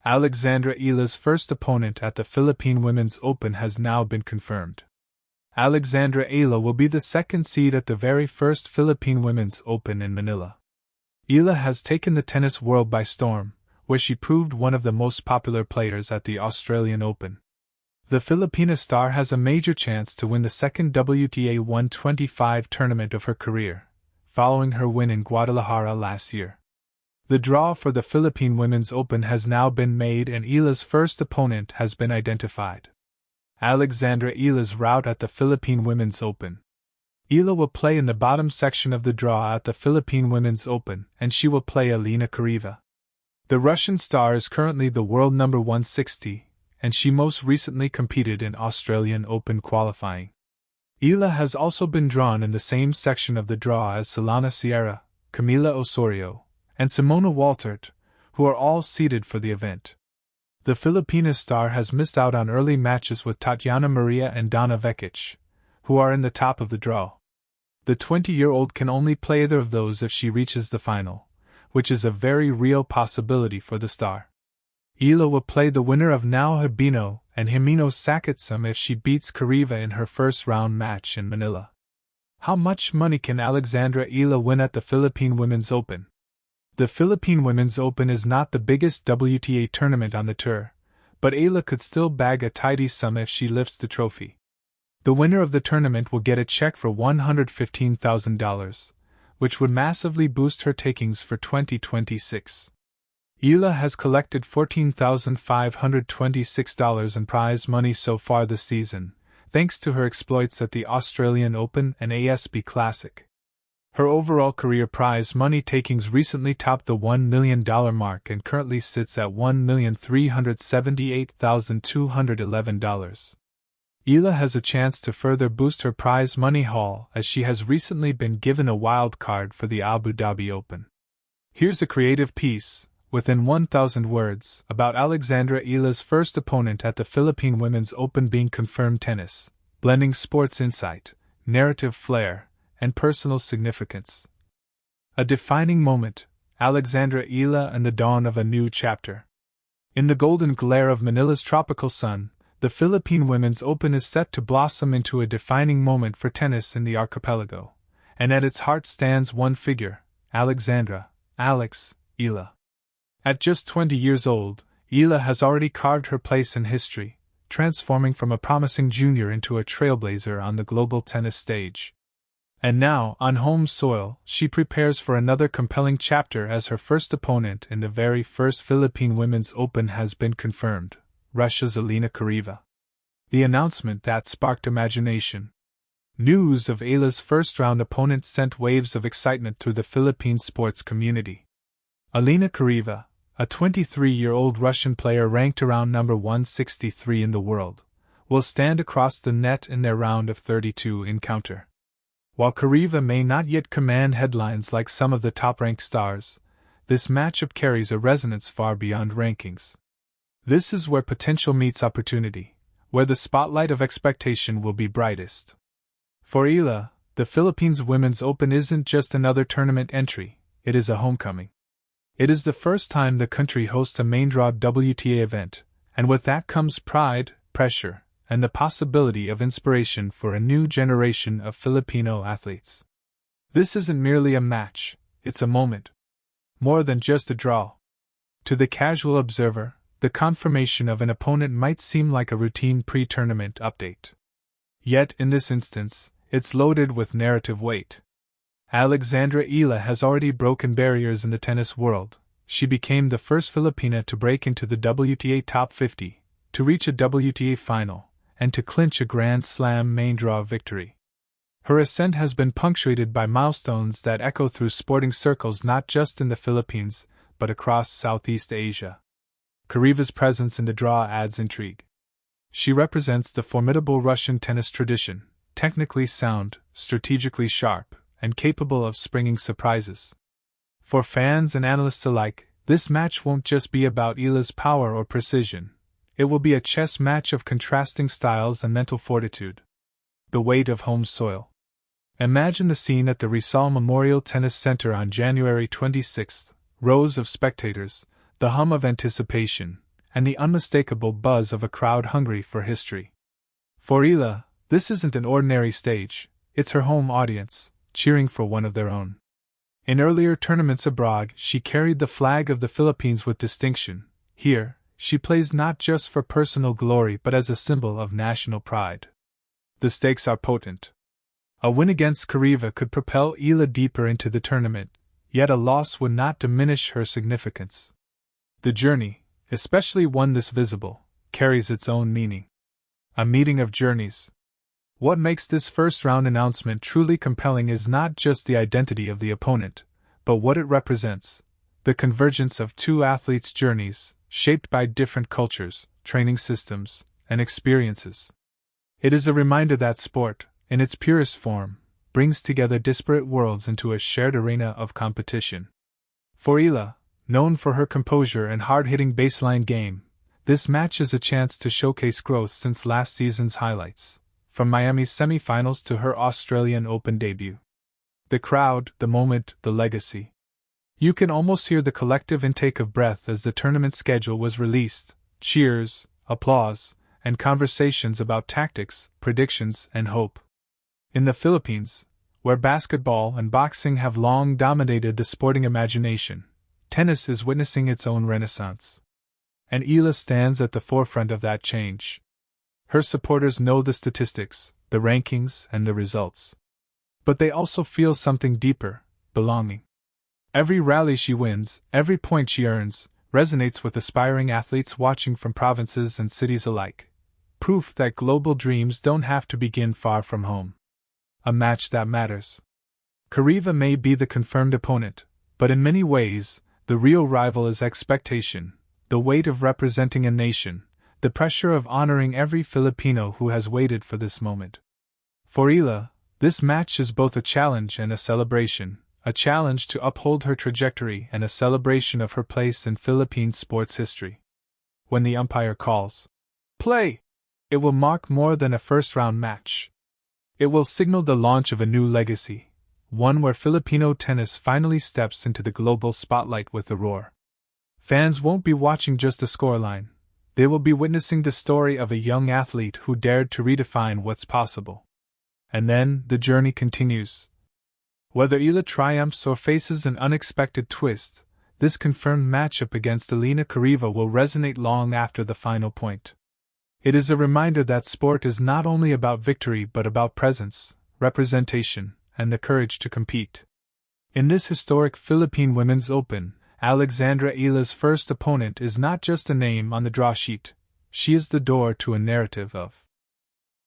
Alexandra Eala's first opponent at the Philippine Women's Open has now been confirmed. Alexandra Eala will be the second seed at the very first Philippine Women's Open in Manila. Eala has taken the tennis world by storm, where she proved one of the most popular players at the Australian Open. The Filipina star has a major chance to win the second WTA 125 tournament of her career, following her win in Guadalajara last year. The draw for the Philippine Women's Open has now been made and Eala's first opponent has been identified. Alexandra Eala's route at the Philippine Women's Open. Eala will play in the bottom section of the draw at the Philippine Women's Open, and she will play Alina Kariva. The Russian star is currently the world number 160, and she most recently competed in Australian Open qualifying. Eala has also been drawn in the same section of the draw as Solana Sierra, Camila Osorio, and Simona Waltert, who are all seeded for the event. The Filipina star has missed out on early matches with Tatiana Maria and Donna Vekic, who are in the top of the draw. The 20-year-old can only play either of those if she reaches the final, which is a very real possibility for the star. Eala will play the winner of Nao Habino and Jimeno Sakitsam if she beats Kariva in her first round match in Manila. How much money can Alexandra Eala win at the Philippine Women's Open? The Philippine Women's Open is not the biggest WTA tournament on the tour, but Eala could still bag a tidy sum if she lifts the trophy. The winner of the tournament will get a check for $115,000, which would massively boost her takings for 2026. Eala has collected $14,526 in prize money so far this season, thanks to her exploits at the Australian Open and ASB Classic. Her overall career prize money takings recently topped the $1 million mark and currently sits at $1,378,211. Eala has a chance to further boost her prize money haul as she has recently been given a wild card for the Abu Dhabi Open. Here's a creative piece, within 1,000 words, about Alexandra Eala's first opponent at the Philippine Women's Open being confirmed tennis, blending sports insight, narrative flair, and personal significance. A defining moment, Alexandra Eala and the dawn of a new chapter. In the golden glare of Manila's tropical sun, the Philippine Women's Open is set to blossom into a defining moment for tennis in the archipelago, and at its heart stands one figure, Alexandra, Alex, Eala. At just 20 years old, Eala has already carved her place in history, transforming from a promising junior into a trailblazer on the global tennis stage. And now, on home soil, she prepares for another compelling chapter as her first opponent in the very first Philippine Women's Open has been confirmed, Russia's Alina Kariva. The announcement that sparked imagination. News of Eala's first-round opponent sent waves of excitement through the Philippine sports community. Alina Kariva, a 23-year-old Russian player ranked around number 163 in the world, will stand across the net in their round of 32 encounter. While Kariva may not yet command headlines like some of the top-ranked stars, this matchup carries a resonance far beyond rankings. This is where potential meets opportunity, where the spotlight of expectation will be brightest. For Eala, the Philippines Women's Open isn't just another tournament entry, it is a homecoming. It is the first time the country hosts a main draw WTA event, and with that comes pride, pressure, and the possibility of inspiration for a new generation of Filipino athletes. This isn't merely a match, it's a moment. More than just a draw. To the casual observer, the confirmation of an opponent might seem like a routine pre-tournament update. Yet, in this instance, it's loaded with narrative weight. Alexandra Eala has already broken barriers in the tennis world. She became the first Filipina to break into the WTA Top 50, to reach a WTA final, and to clinch a Grand Slam main draw victory. Her ascent has been punctuated by milestones that echo through sporting circles not just in the Philippines, but across Southeast Asia. Kariva's presence in the draw adds intrigue. She represents the formidable Russian tennis tradition, technically sound, strategically sharp, and capable of springing surprises. For fans and analysts alike, this match won't just be about Eala's power or precision. It will be a chess match of contrasting styles and mental fortitude. The weight of home soil. Imagine the scene at the Rizal Memorial Tennis Center on January 26. Rows of spectators, the hum of anticipation, and the unmistakable buzz of a crowd hungry for history. For Eala, this isn't an ordinary stage, it's her home audience, cheering for one of their own. In earlier tournaments abroad, she carried the flag of the Philippines with distinction. Here, she plays not just for personal glory but as a symbol of national pride. The stakes are potent. A win against Kariva could propel Eala deeper into the tournament, yet a loss would not diminish her significance. The journey, especially one this visible, carries its own meaning. A meeting of journeys. What makes this first-round announcement truly compelling is not just the identity of the opponent, but what it represents: the convergence of two athletes' journeys, shaped by different cultures, training systems, and experiences. It is a reminder that sport, in its purest form, brings together disparate worlds into a shared arena of competition. For Eala, known for her composure and hard-hitting baseline game, this match is a chance to showcase growth since last season's highlights, from Miami's semifinals to her Australian Open debut. The crowd, the moment, the legacy. You can almost hear the collective intake of breath as the tournament schedule was released: cheers, applause, and conversations about tactics, predictions, and hope. In the Philippines, where basketball and boxing have long dominated the sporting imagination, tennis is witnessing its own renaissance. And Eala stands at the forefront of that change. Her supporters know the statistics, the rankings, and the results. But they also feel something deeper: belonging. Every rally she wins, every point she earns, resonates with aspiring athletes watching from provinces and cities alike. Proof that global dreams don't have to begin far from home. A match that matters. Kariva may be the confirmed opponent, but in many ways, the real rival is expectation, the weight of representing a nation, the pressure of honoring every Filipino who has waited for this moment. For Eala, this match is both a challenge and a celebration, a challenge to uphold her trajectory and a celebration of her place in Philippine sports history. When the umpire calls play, it will mark more than a first-round match. It will signal the launch of a new legacy, one where Filipino tennis finally steps into the global spotlight with a roar. Fans won't be watching just a scoreline. They will be witnessing the story of a young athlete who dared to redefine what's possible. And then, the journey continues. Whether Eala triumphs or faces an unexpected twist, this confirmed matchup against Elena Kariva will resonate long after the final point. It is a reminder that sport is not only about victory but about presence, representation, and the courage to compete. In this historic Philippine Women's Open, Alexandra Eala's first opponent is not just a name on the draw sheet. She is the door to a narrative of